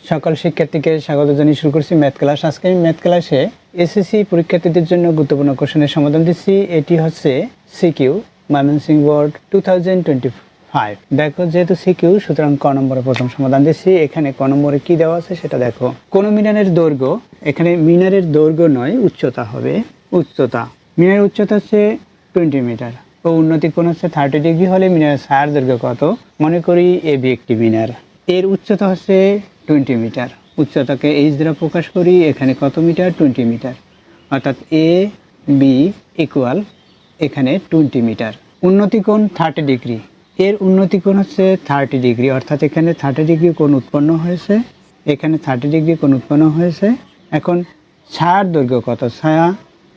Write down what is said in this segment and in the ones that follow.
সকল শিক্ষার্থীকে স্বাগত জানিয়ে শুরু করছি ম্যাথ ক্লাস। আজকে আমি ম্যাথ ক্লাসে এসএসসি পরীক্ষার্থীদের জন্য গুরুত্বপূর্ণ কোশ্চেনের সমাধান দিচ্ছি। এটি হচ্ছে সিকিউ ময়মনসিংহ বোর্ড 2025। দেখো যেহেতু সিকিউ সুতরাং ক নম্বরে প্রথম সমাধান দিচ্ছি। এখানে ক নম্বরে কি দেওয়া আছে সেটা দেখো। কোন মিনারের দৈর্ঘ্য, এখানে মিনারের দৈর্ঘ্য নয় উচ্চতা হবে, উচ্চতা। মিনারের উচ্চতা হচ্ছে 20 মিটার ও উন্নতি কোণ হচ্ছে 30 ডিগ্রি হলে মিনারের ছায়ার দৈর্ঘ্য কত? মনে করি এবি একটি মিনার, এর উচ্চতা হচ্ছে 20 মিটার। উচ্চতাকে এইচ দ্বারা প্রকাশ করি। এখানে কত মিটার? 20 মিটার। অর্থাৎ এ বি ইকুয়াল এখানে 20 মিটার। উন্নতি কোণ 30 ডিগ্রি, এর উন্নতি কোণ হচ্ছে 30 ডিগ্রি, অর্থাৎ এখানে 30 ডিগ্রি কোণ উৎপন্ন হয়েছে, এখানে 30 ডিগ্রি কোণ উৎপন্ন হয়েছে। এখন ছায়ার দৈর্ঘ্য কত? ছায়া,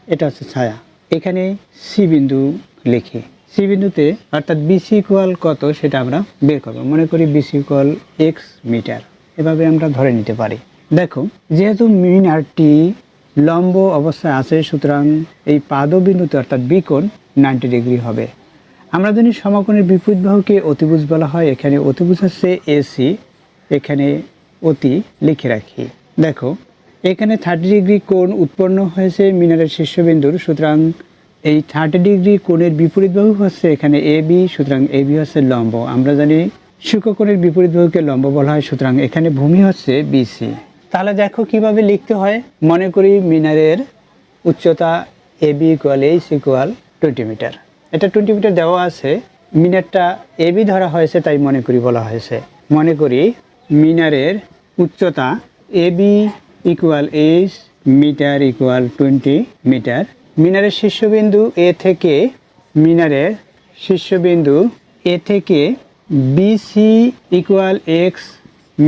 এটা হচ্ছে ছায়া। এখানে সি বিন্দু লিখি। সি বিন্দুতে অর্থাৎ বিসি ইকুয়াল কত সেটা আমরা বের করবো। মনে করি বিসি ইকুয়াল এক্স মিটার, এভাবে আমরা ধরে নিতে পারি। দেখো যেহেতু মিনারটি লম্ব অবস্থায় আছে সুতরাং এই পাদবিন্দুতে অর্থাৎ বি কোণ 90 ডিগ্রি হবে। আমরা জানি সমকোণের বিপরীত বাহুকে অতিভুজ বলা হয়। এখানে অতিভুজ হচ্ছে এসি, এখানে অতি লিখে রাখি। দেখো এখানে 30 ডিগ্রি কোণ উৎপন্ন হয়েছে মিনারের শীর্ষবিন্দুর, সুতরাং এই 30 ডিগ্রি কোণের বিপরীত বাহু হচ্ছে এখানে এ বি, সুতরাং এ বি হচ্ছে লম্ব। আমরা জানি সূক্ষ্মকোণের বিপরীত বাহুকে লম্ব বলা হয়, সুতরাং এখানে ভূমি হচ্ছে বিসি। তাহলে দেখো কিভাবে লিখতে হয়। মনে করি মিনারের উচ্চতা A B equal H equal 20 metre. এটা 20 মিটার দেওয়া আছে, মিনারটা এ বি ধরা হয়েছে তাই মনে করি বলা হয়েছে। মনে করি মিনারের উচ্চতা A B equal H metre equal 20 metre. মিনারের শীর্ষবিন্দু এ থেকে, মিনারের শীর্ষবিন্দু এ থেকে বিসি ইকুয়াল এক্স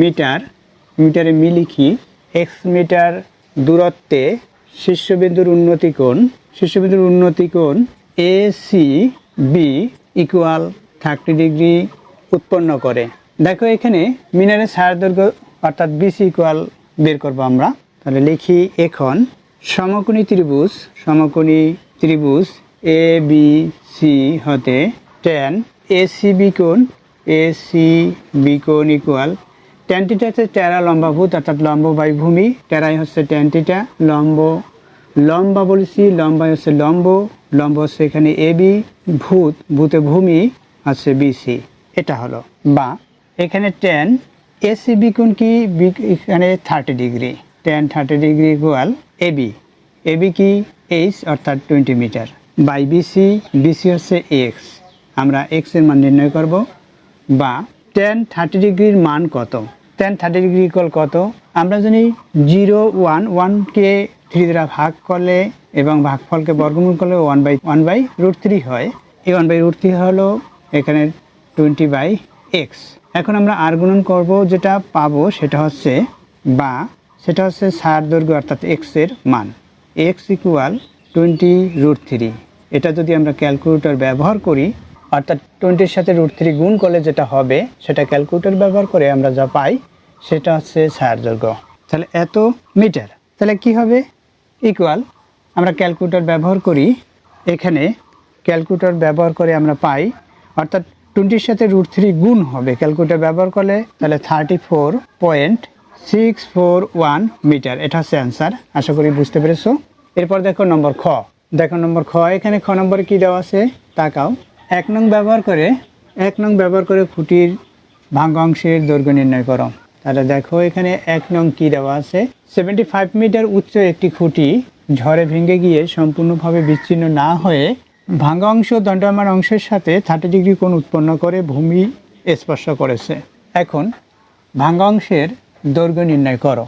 মিটার, মিটারে মি লিখি, এক্স মিটার দূরত্বে শীর্ষবিন্দুর উন্নতি কোণ, শীর্ষবিন্দুর উন্নতি কোণ A C B equal 30 degree উৎপন্ন করে। দেখো এখানে মিনারের ছায়ার দৈর্ঘ্য অর্থাৎ বিসি ইকুয়াল বের করবো আমরা। তাহলে লিখি এখন সমকোণী ত্রিভুজ, সমকোণী ত্রিভুজ এ বি সি হতে tan এসিবি কোণ, এসিবি কোণ ইকুয়াল tan থিটা হচ্ছে টেরা লম্বাভূত অর্থাৎ লম্ব বাই ভূমি, টেরাই হচ্ছে tan থিটা, লম্ব লম্বা বলেছি, লম্বাই হচ্ছে লম্ব, লম্ব হচ্ছে এখানে এ বি, ভূত ভূতে ভূমি হচ্ছে বিসি। এটা হলো বা এখানে tan এসিবি কোণ কি? এখানে 30 degree, tan 30 degree equal AB, AB কি? এইচ অর্থাৎ 20 মিটার বাই বিসি, বিসি হচ্ছে এক্স, আমরা এক্স এর মান নির্ণয় করব। বা tan 30 ডিগ্রির মান কত? tan 30 ডিগ্রি ইকুয়াল কত? আমরা জানি 0 1, 1কে 3 দ্বারা ভাগ করলে এবং ভাগফলকে বর্গমূল করলে 1/√3 হয়। এই 1/√3 হলো এখানে 20/x। এখন আমরা আর গুণন করব, যেটা পাবো সেটা হচ্ছে বা সেটা হচ্ছে ছায়ার দৈর্ঘ্য অর্থাৎ এক্স এর মান, এক্স ইকুয়াল 20√3। এটা যদি আমরা ক্যালকুলেটর ব্যবহার করি অর্থাৎ 20-র সাথে √3 গুণ করলে যেটা হবে সেটা ক্যালকুলেটর ব্যবহার করে আমরা যা পাই সেটা হচ্ছে ছায়ার দৈর্ঘ্য। তাহলে এত মিটার, তাহলে কি হবে? ইকুয়াল আমরা ক্যালকুলেটর ব্যবহার করি, এখানে ক্যালকুলেটর ব্যবহার করে আমরা পাই অর্থাৎ 20-র সাথে √3 গুণ হবে ক্যালকুলেটর ব্যবহার করলে, তাহলে 34.641 মিটার। এটা হচ্ছে অ্যান্সার। আশা করি বুঝতে পেরেছো। এরপর দেখো নম্বর খ। দেখো নম্বর খ, এখানে খ নম্বরে কী দেওয়া আছে তাকাও। 1 নং ব্যবহার করে খুঁটির ভাঙ্গাংশের দৈর্ঘ্য নির্ণয় করো। তাহলে দেখো এখানে 1 নং কী দেওয়া আছে, 75 মিটার উচ্চ একটি খুঁটি ঝড়ে ভেঙে গিয়ে সম্পূর্ণভাবে বিচ্ছিন্ন না হয়ে ভাঙ্গা অংশ দণ্ডায়মান অংশের সাথে 30 ডিগ্রি কোণ উৎপন্ন করে ভূমি স্পর্শ করেছে। এখন ভাঙ্গা অংশের দৈর্ঘ্য নির্ণয় করো।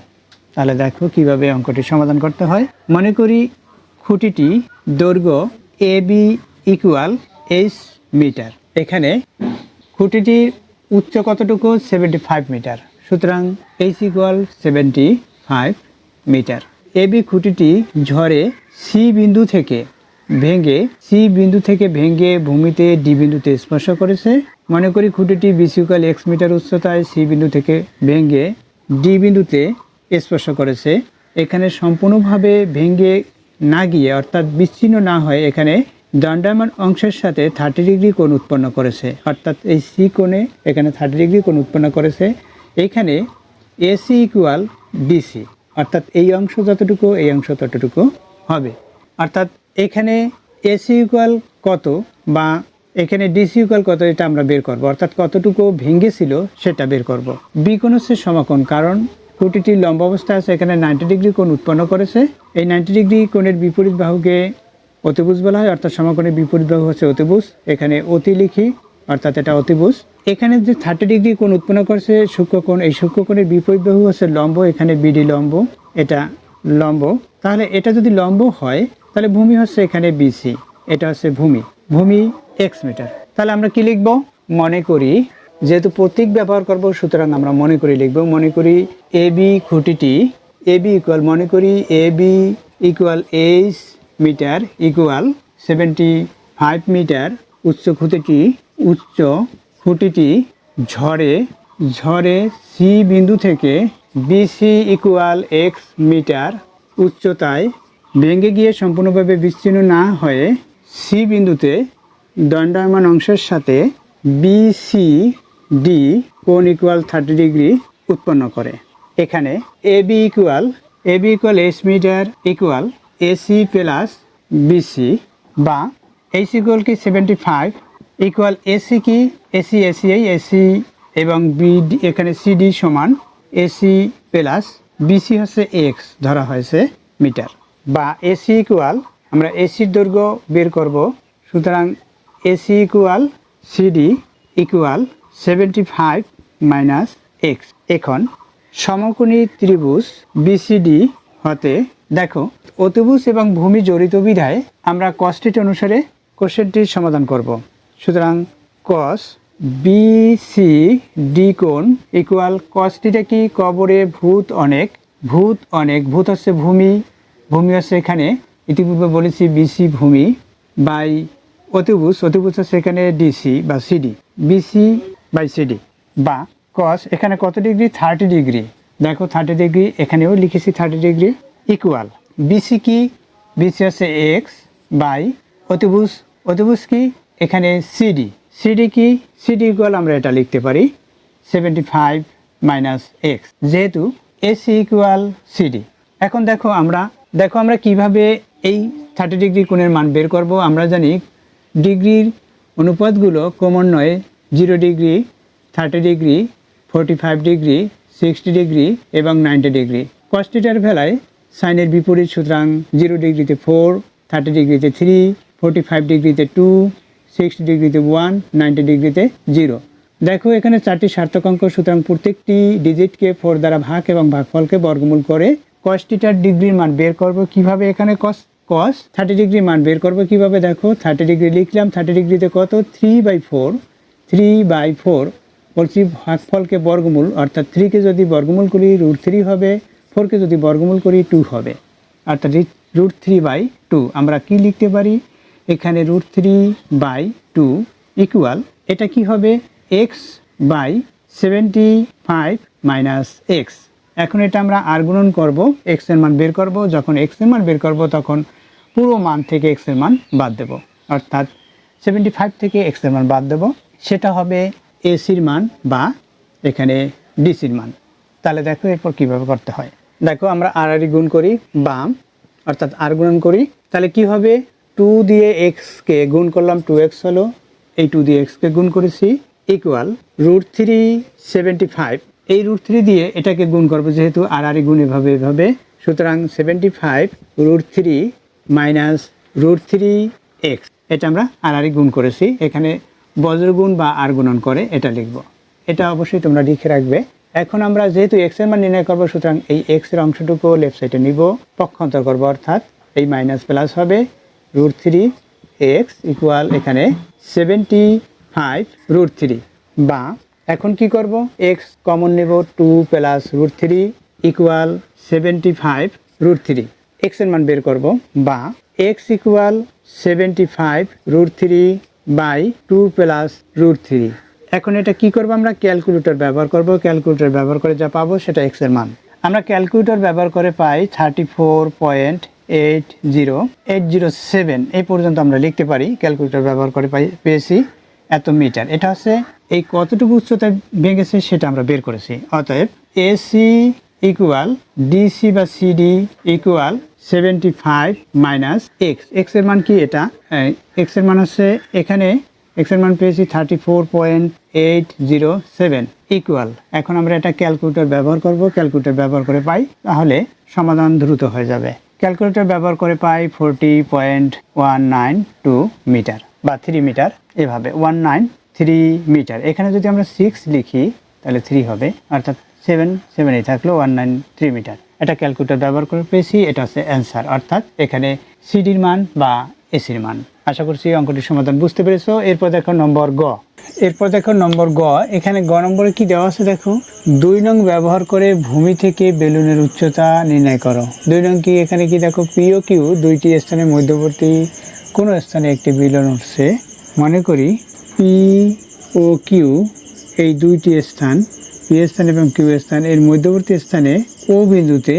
তাহলে দেখো কিভাবে অঙ্কটি সমাধান করতে হয়। মনে করি খুঁটিটি দৈর্ঘ্য এ বি ইকুয়াল এইচ মিটার, এখানে খুঁটিটির উচ্চ কতটুকু? 75 মিটার, সুতরাং এইচ ইকুয়াল 75 মিটার। এ বি খুঁটিটি ঝড়ে সি বিন্দু থেকে ভেঙে ভূমিতে ডি বিন্দুতে স্পর্শ করেছে। মনে করি খুঁটিটি বিসি ইকুয়াল এক্স মিটার উচ্চতায় সি বিন্দু থেকে ভেঙে ডি বিন্দুতে স্পর্শ করেছে। এখানে সম্পূর্ণভাবে ভেঙে না গিয়ে অর্থাৎ বিচ্ছিন্ন না হয়ে এখানে দণ্ডায়মান অংশের সাথে 30 ডিগ্রি কোণ উৎপন্ন করেছে, অর্থাৎ এই সি কোণে এখানে 30 ডিগ্রি কোণ উৎপন্ন করেছে। এইখানে এসি ইকুয়াল ডিসি, অর্থাৎ এই অংশ যতটুকু এই অংশ ততটুকু হবে। অর্থাৎ এখানে এসি ইকুয়াল কত বা এখানে ডিসি ইকুয়াল কত এটা আমরা বের করব, অর্থাৎ কতটুকু ভেঙেছিল সেটা বের করব। বি কোণ হচ্ছে সমকোণ, কারণ খুঁটিটি লম্ব অবস্থায় আছে, এখানে 90 ডিগ্রি কোণ উৎপন্ন করেছে। এই 90 ডিগ্রি কোণের বিপরীত বাহুকে অতিভুজ বলা হয়, অর্থাৎ সমকোণের বিপরীত বাহু হচ্ছে অতিভুজ। এখানে অতি লিখি, অর্থাৎ এটা অতিভুজ। এখানে যে 30 ডিগ্রি কোণ উৎপন্ন করেছে সূক্ষ্মকোণ, এই সূক্ষ্মকোণের বিপরীত বাহু হচ্ছে লম্ব, এখানে বিডি লম্ব, এটা লম্ব। তাহলে এটা যদি লম্ব হয় তাহলে ভূমি হচ্ছে এখানে বিসি, এটা হচ্ছে ভূমি, ভূমি এক্স মিটার। তাহলে আমরা কি লিখব? মনে করি, যেহেতু প্রতীক ব্যবহার করব সুতরাং আমরা মনে করি লিখব। মনে করি এ বি খুঁটিটি, এ বি ইকুয়াল, মনে করি A B equal 8 metre equal 75 metre. উচ্চ খুঁটিটি ঝড়ে সি বিন্দু থেকে বিসি ইকুয়াল এক্স মিটার উচ্চতায় ভেঙে গিয়ে সম্পূর্ণভাবে বিচ্ছিন্ন না হয়ে সি বিন্দুতে দণ্ডায়মান অংশের সাথে বিসি ডি কোণ ইকুয়াল 30 ডিগ্রি উৎপন্ন করে। এখানে A B equal S metre equal AC plus BC, বা এসি ইকুয়াল কি 75 ইকুয়াল এসি কি এসি এবং বিডি, এখানে সিডি সমান এসি প্লাস বিসি হচ্ছে এক্স ধরা হয়েছে মিটার, বা এসি ইকুয়াল, আমরা এসির দৈর্ঘ্য বের করব, সুতরাং AC equal CD equal 75 minus x. এখন সমকোণী ত্রিভুজ বিসিডি হতে, দেখো অতিভুজ এবং ভূমি জড়িত বিধায় আমরা cos θ অনুসারে কোশ্চেনটির সমাধান করব। সুতরাং cos বিসিডি কোণ ইকুয়াল cos θ কি কবরে ভূত অনেক, ভূত হচ্ছে ভূমি হচ্ছে এখানে ইতিপূর্বে বলেছি বিসি ভূমি, বাই অতিভুজ হচ্ছে এখানে ডিসি বা সিডি, বিসি বাই সিডি, বা cos এখানে কত ডিগ্রি 30 ডিগ্রি, দেখো 30 ডিগ্রি এখানেও লিখেছি 30 ডিগ্রি ইকুয়াল বিসি কি, বিসি হচ্ছে এক্স বাই অতিভুজ কি এখানে সিডি কি, সিডি ইকুয়াল আমরা এটা লিখতে পারি 75 মাইনাস এক্স, যেহেতু এসি ইকুয়াল সিডি। এখন দেখো আমরা কিভাবে এই 30 ডিগ্রি কোণের মান বের করব। আমরা জানি ডিগ্রির অনুপাতগুলো ক্রমান্বয়ে 0 ডিগ্রি, 30 ডিগ্রি, 45 ডিগ্রি, 60 ডিগ্রি এবং 90 ডিগ্রি। cos θ বেলায় সাইনের বিপরীত, সুতরাং 0 ডিগ্রিতে 4, 30 ডিগ্রিতে 3, 45 ডিগ্রিতে 2, 60 ডিগ্রিতে 1, 90 ডিগ্রিতে 0। দেখো এখানে 4টি সার্থক অঙ্ক, সুতরাং প্রত্যেকটি ডিজিটকে 4 দ্বারা ভাগ এবং ভাগফলকে বর্গমূল করে cos θ ডিগ্রির মান বের করব। কিভাবে? এখানে cos 30 ডিগ্রি মান বের করব কিভাবে, দেখো 30 ডিগ্রি লিখলাম, 30 ডিগ্রিতে কত 3/4 বলছি, ভাগফলকে বর্গমূল, অর্থাৎ 3কে যদি বর্গমূল করি √3 হবে, 4কে যদি বর্গমূল করি 2 হবে, অর্থাৎ √3/2। আমরা কি লিখতে পারি এখানে √3/2 ইকুয়াল, এটা কি হবে x/75 মাইনাস এক্স। এখন এটা আমরা আর গুণন করব, এক্স এর মান বের করব। যখন এক্স এর মান বের করব তখন পুরো মান থেকে এক্স এর মান বাদ দেব, অর্থাৎ 75 থেকে এক্স এর মান বাদ দেব, সেটা হবে এসির মান বা এখানে ডিসির মান। তাহলে দেখো এরপর কিভাবে করতে হয়। দেখো আমরা আর গুণ করি বাম, অর্থাৎ আর গুণন করি, তাহলে কি হবে 2 দিয়ে এক্সকে গুণ করলাম 2x হলো, এই 2 দিয়ে এক্সকে গুণ করেছি ইকুয়াল √3/75, এই √3 দিয়ে এটাকে গুণ করবো, যেহেতু আর গুণ এভাবে, সুতরাং 75 √3 মাইনাস √3x, এটা আমরা আর গুণ করেছি, এখানে বজ্রগুণ বা আর গুণন করে এটা লিখব, এটা অবশ্যই তোমরা লিখে রাখবে। এখন আমরা যেহেতু এক্স এর মান নির্ণয় করবো, সুতরাং এই এক্স এর অংশটুকু লেফট সাইডে নিব, পক্ষান্তর করব, অর্থাৎ এই মাইনাস প্লাস হবে √3x ইকুয়াল এখানে 75 √3, বা এখন কি করব এক্স কমন নেব, 2 প্লাস √3 ইকুয়াল 75 √3, এক্স এর মান বের করব, বা এক্স ইকুয়াল 75 √3 বাই 2 প্লাস √3। এখন এটা কি করব, আমরা ক্যালকুলেটর ব্যবহার করব, ক্যালকুলেটর ব্যবহার করে যা পাবো সেটা এক্স এর মান। আমরা ক্যালকুলেটর ব্যবহার করে পাই 34.80807, এই পর্যন্ত আমরা লিখতে পারি, ক্যালকুলেটর ব্যবহার করে পেয়েছি এত মিটার। এটা হচ্ছে এই কতটুকু উচ্চতায় ভেঙেছে সেটা আমরা বের করেছি। অতএব এসি ইকুয়াল ডিসি বা CD equal 75 minus x. X এর মান কি? এটা এক্স এর মান হচ্ছে এখানে এক্স এর মান পেয়েছি 34.807 ইকুয়াল। এখন আমরা এটা ক্যালকুলেটর ব্যবহার করব, ক্যালকুলেটর ব্যবহার করে পাই, তাহলে সমাধান দ্রুত হয়ে যাবে। ক্যালকুলেটর ব্যবহার করে পাই 40.192 মিটার বা 3 মিটার, এভাবে 193 মিটার। এখানে যদি আমরা 6 লিখি তাহলে 3 হবে, অর্থাৎ 7 থাকলো 193 মিটার। এটা ক্যালকুলেটর ব্যবহার করে পেয়েছি, এটা হচ্ছে অ্যান্সার, অর্থাৎ এখানে সিডির মান বা এসির মান। আশা করছি অঙ্কটির সমাধান বুঝতে পেরেছো। এরপর দেখো নম্বর গ। এখানে গ নম্বরে কি দেওয়া আছে দেখো, 2 নং ব্যবহার করে ভূমি থেকে বেলুনের উচ্চতা নির্ণয় করো। 2 নং কি? এখানে কি দেখো, পি ও কিউ দুইটি স্থানের মধ্যবর্তী কোনো স্থানে একটি বেলুন উঠছে। মনে করি পি ও কিউ এই দুইটি স্থান, পি স্থান এবং কিউ স্থান, এর মধ্যবর্তী স্থানে ও বিন্দুতে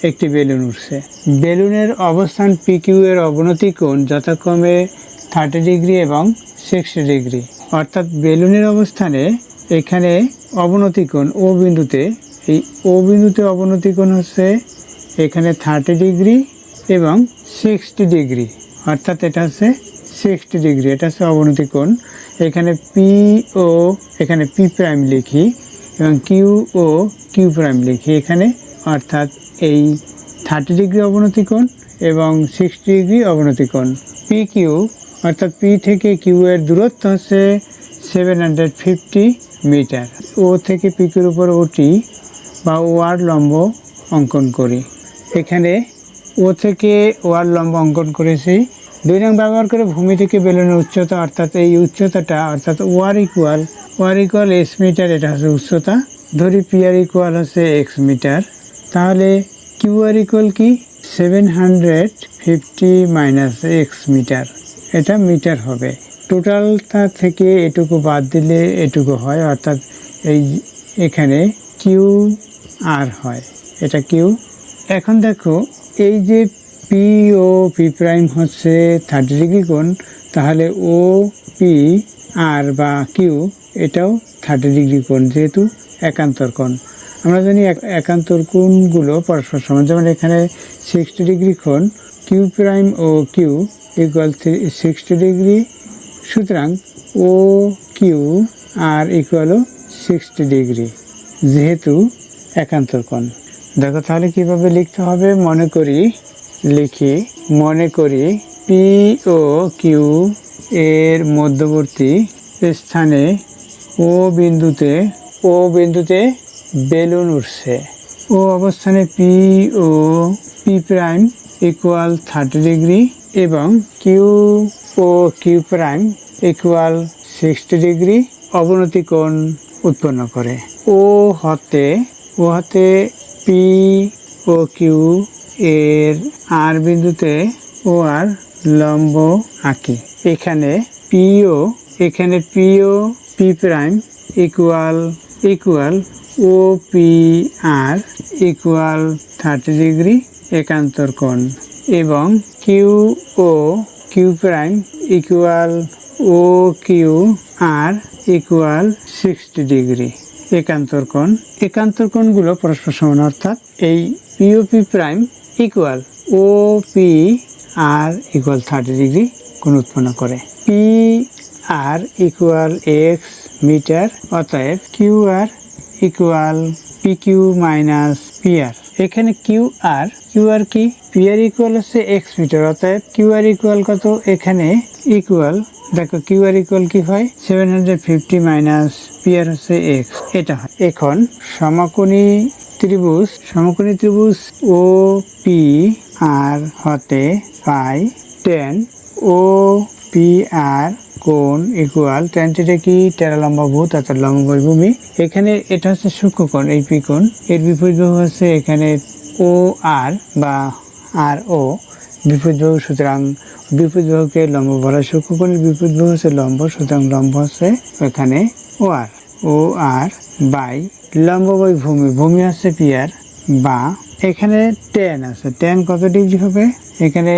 একটি বেলুন উঠছে। বেলুনের অবস্থান পি কিউ এর অবনতি কোণ যথাক্রমে 30 ডিগ্রি এবং 60 ডিগ্রি। অর্থাৎ বেলুনের অবস্থানে এখানে অবনতি কোণ ও বিন্দুতে, এই ও বিন্দুতে অবনতি কোণ হচ্ছে এখানে 30 ডিগ্রি এবং 60 ডিগ্রি, অর্থাৎ এটা হচ্ছে 60 ডিগ্রি, এটা হচ্ছে অবনতি কোণ। এখানে পি ও এখানে পি প্রাইম লিখি এবং কিউ ও কিউ প্রাইম লিখি এখানে, অর্থাৎ এই 30 ডিগ্রি অবনতি কোণ এবং 60 ডিগ্রি অবনতি কোণ। পি কিউ অর্থাৎ পি থেকে কিউ এর দূরত্ব হচ্ছে 750 মিটার। ও থেকে পি কিউর উপর ওটি বা ও আর লম্ব অঙ্কন করি। এখানে ও থেকে ও আর লম্ব অঙ্কন করেছি। 2 নং ব্যবহার করে ভূমি থেকে বেলুনের উচ্চতা, অর্থাৎ এই উচ্চতাটা, অর্থাৎ ও আর ইকুয়াল এস মিটার, এটা হচ্ছে উচ্চতা। ধরি পি আর ইকুয়াল হচ্ছে এক্স মিটার, তাহলে কিউ আর ইকুয়াল কি? 750 মাইনাস এক্স মিটার, এটা মিটার হবে। টোটালটা থেকে এটুকু বাদ দিলে এটুকু হয়, অর্থাৎ এই এখানে কিউ আর হয়, এটা কিউ। এখন দেখো এই যে পি ও পি প্রাইম হচ্ছে 30 ডিগ্রি কোণ, তাহলে ও পি আর বা কিউ এটাও 30 ডিগ্রি কোণ, যেহেতু একান্তর কোণ। আমরা জানি একান্তর কোণগুলো পরস্পর সমান, যেমন এখানে 60 ডিগ্রি কোণ, Q prime O Q equal 60 degree, সুতরাং ও কিউ আর ইকুয়ালও 60 ডিগ্রি, যেহেতু একান্তর কোণ। দেখো তাহলে কিভাবে লিখতে হবে, মনে করি পি ও কিউ এর মধ্যবর্তী স্থানে ও বিন্দুতে বেলুন উঠছে। ও অবস্থানে পি ও পি প্রাইম ইকুয়াল 30 ডিগ্রি এবং কিউ ও কিউ প্রাইম ইকুয়াল 60 ডিগ্রি অবনতি কোণ উৎপন্ন করে। ও হতে পি ও কিউ এর আর বিন্দুতে ও আর লম্ব আঁকি। এখানে PO P prime equal O P R equal 30 degree একান্তর কোণ, এবং কিউ ও Q prime equal O Q R equal 60 degree একান্তর কোণ। একান্তর কোণগুলো পরস্পর সমান, অর্থাৎ এই পি ও P prime equal O P R equal 30 degree কোণ উৎপন্ন করে। P R equal X metre, অতএব Q R equal P Q minus P R. এখানে কিউ আর কি? পি আর ইকুয়াল হচ্ছে এক্স মিটার, অতএব কিউ আর ইকুয়াল কত? এখানে ইকুয়াল, দেখো কিউ আর ইকুয়াল কি হয়? 750 মাইনাস পি আর হচ্ছে এক্স, এটা হয়। এখন সমকোণী ত্রিভুজ ও পি আর হতে পাই tan ও পি আর কোণ ইকুয়াল tan থিটা কি? টেরালম্বভুজ, অর্থাৎ লম্বভূমি। এখানে এটা হচ্ছে সূক্ষ্মকোণ, এই পি কোণ, এর বিপরীত বাহু হচ্ছে এখানে ও আর বা আর ও বিপরীত বাহু, সুতরাং বিপরীত বাহুকে লম্ব বলা। সূক্ষ্মকোণের বিপরীত বাহু হচ্ছে লম্ব, সুতরাং লম্ব হচ্ছে এখানে ও আর বাই লম্ব বাই ভূমি হচ্ছে পি আর, বা এখানে tan আছে, tan কত ডিগ্রি হবে? এখানে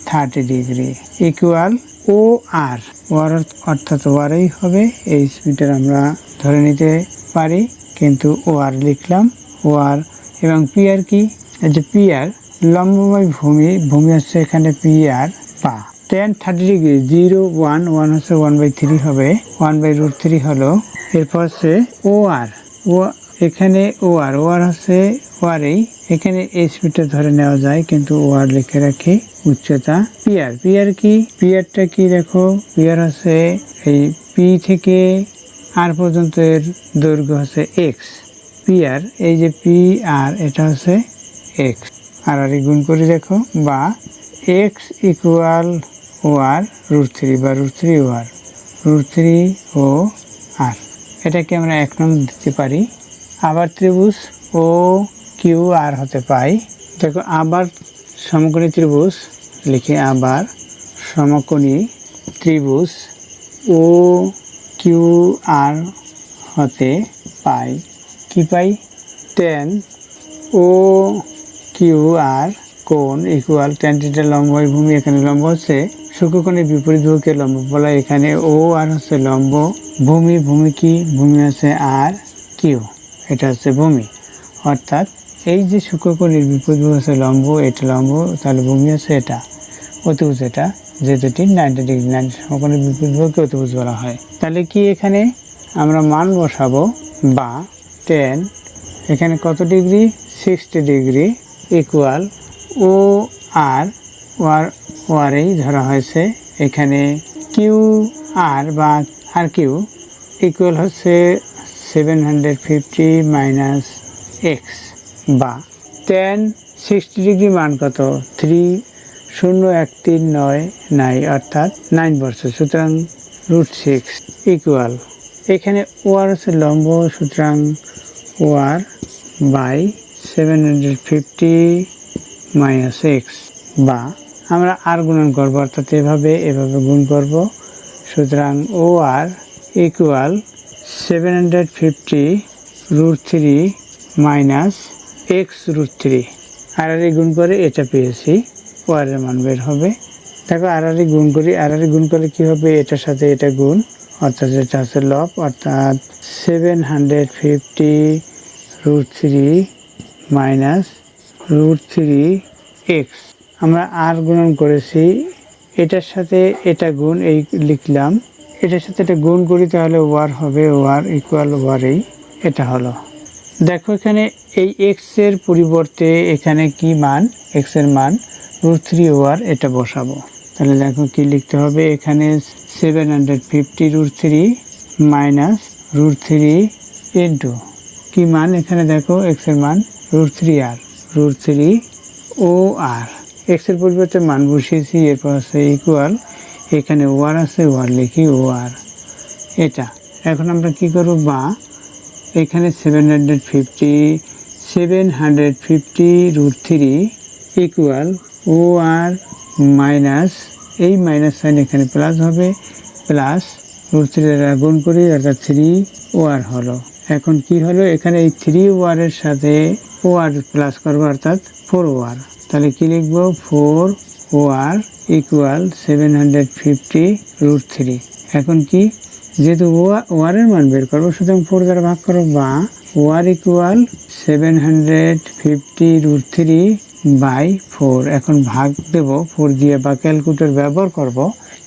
30 ডিগ্রি ইকুয়াল ও আর ওয়ার অর্থাৎ ওয়ারেই হবে। এইচ মিটার আমরা ধরে নিতে পারি, কিন্তু ওয়ার লিখলাম ওয়ার। এবং পিআর কি? এই যে পিআর লম্বময় ভূমি, ভূমি হচ্ছে এখানে পিআর পা। tan 30 ডিগ্রি 0 1 1 হচ্ছে 1/3 হবে, 1/√3 হলো। এরপর হচ্ছে ওআর, ও এখানে ওআর, ওআর হচ্ছে ওয়ারেই, এখানে এইচ মিটার ধরে নেওয়া যায় কিন্তু ওআর লিখে রাখি। উচ্চতা পিআর, পিআর কি? পিআরটা কি দেখো, পিআর হচ্ছে এই পি থেকে আর পর্যন্ত এর দৈর্ঘ্য হচ্ছে এক্স। পিআর এই যে পি আর এটা হচ্ছে এক্স। আর গুণ করে দেখো, বা এক্স ইকুয়াল ওয়ার √3 বা √3 ওয়ার, √3 ও আর। এটাকে আমরা 1 নং দিতে পারি। আবার ত্রিভুজ ও কিউ আর হতে পাই। দেখো আবার সমকোণী ত্রিভুজ লিখে, আবার সমকোণী ত্রিভুজ ও কিউ আর হতে পাই। কি পাই? tan ও কিউ আর কোণ ইকুয়াল tan θ লম্বময় ভূমি, এখানে লম্ব হচ্ছে শুক্রকোণের বিপরীত বাহুকে লম্ব বলা। এখানে ও আর হচ্ছে লম্ব, ভূমি, ভূমি কি? ভূমি হচ্ছে আর কিউ, এটা হচ্ছে ভূমি। অর্থাৎ এই যে শুক্রকোণের বিপরীত বাহু হচ্ছে লম্ব, এটা লম্ব, তাহলে ভূমি হচ্ছে এটা, অতিভুজ এটা, যে দুটি 90 ডিগ্রি, 90 সমকোণের বিপরীত বাহুকে অতিভুজ বলা হয়। তাহলে কি এখানে আমরা মান বসাবো, বা tan এখানে কত ডিগ্রি? 60 ডিগ্রি ইকুয়াল ও আর, ওয়ারেই ধরা হয়েছে। এখানে কিউ আর বা আর কিউ ইকুয়াল হচ্ছে 750 মাইনাস এক্স, বা tan 60 ডিগ্রি মান কত? 30139 অর্থাৎ 9 বছর, সুতরাং √6 ইকুয়াল, এখানে ওয়ার হচ্ছে লম্ব, সুতরাং ওয়ার বাই 750 মাইনাস এক্স, বা আমরা আর গুণন করবো, অর্থাৎ এভাবে গুণ করব। সুতরাং ও আর ইকুয়াল 750 √3 মাইনাস এক্স √3। আর গুণ করে এটা পেয়েছি, ওয়ারের মান বের হবে। দেখো আর গুণ করি, আর গুণ করলে কি হবে? এটার সাথে এটা গুণ, অর্থাৎ এটা হচ্ছে লব, অর্থাৎ 750 √3 মাইনাস √3 এক্স। আমরা আর গুণন করেছি, এটার সাথে এটা গুণ, এই লিখলাম, এটার সাথে এটা গুণ করি তাহলে ওয়ার হবে, ওয়ার ইকুয়াল ওয়ারেই, এটা হলো। দেখো এখানে এই এক্স এর পরিবর্তে এখানে কি মান? এক্স এর মান √3 ওয়ার, এটা বসাবো। তাহলে দেখো কি লিখতে হবে, এখানে 750 √3 মাইনাস √3 ইন্টু কি মান? এখানে দেখো এক্স এর মান √3 আর, √3 ও আর, এক্স এর পরিবর্তে মান বসিয়েছি। এরপর আছে ইকুয়াল, এখানে ওয়ার আছে, ওয়ার লিখি ও আর, এটা। এখন আমরা কি করব, বা এখানে 750 √3 ইকুয়াল ও আর মাইনাস, এই মাইনাস সাইন এখানে প্লাস হবে, প্লাস √3 গুণ করি, অর্থাৎ 3 ও আর হলো। এখন কি হলো, এখানে এই 3 ওয়ারের সাথে ও আর প্লাস করবো, অর্থাৎ 4 ওয়ার। তাহলে কি লিখবো, 4 ওয়ার ইকুয়াল 750 √3। এখন কি, যেহেতু ওয়ারের মান বের করবো, সুতরাং 4 দ্বারা ভাগ করো, বা ওয়ার ইকুয়াল 750 √3 বাই 4। এখন ভাগ দেব 4 দিয়ে, বা ক্যালকুলেটর ব্যবহার করব।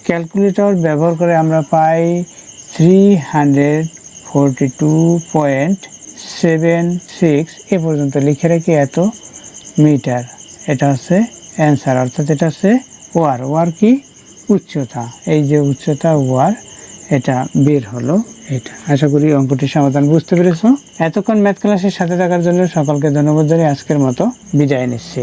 ক্যালকুলেটর ব্যবহার করে আমরা পাই 342.76 এ পর্যন্ত লিখে রাখি, এত মিটার। এটা হচ্ছে অ্যান্সার, অর্থাৎ এটা হচ্ছে ওয়ার। ওয়ার কি? উচ্চতা, এই যে উচ্চতা ওয়ার, এটা বের হলো। এটা আশা করি অঙ্কটির সমাধান বুঝতে পেরেছো। এতক্ষণ ম্যাথ ক্লাসের সাথে থাকার জন্য সকলকে ধন্যবাদ জানিয়ে আজকের মতো বিদায় নিচ্ছি।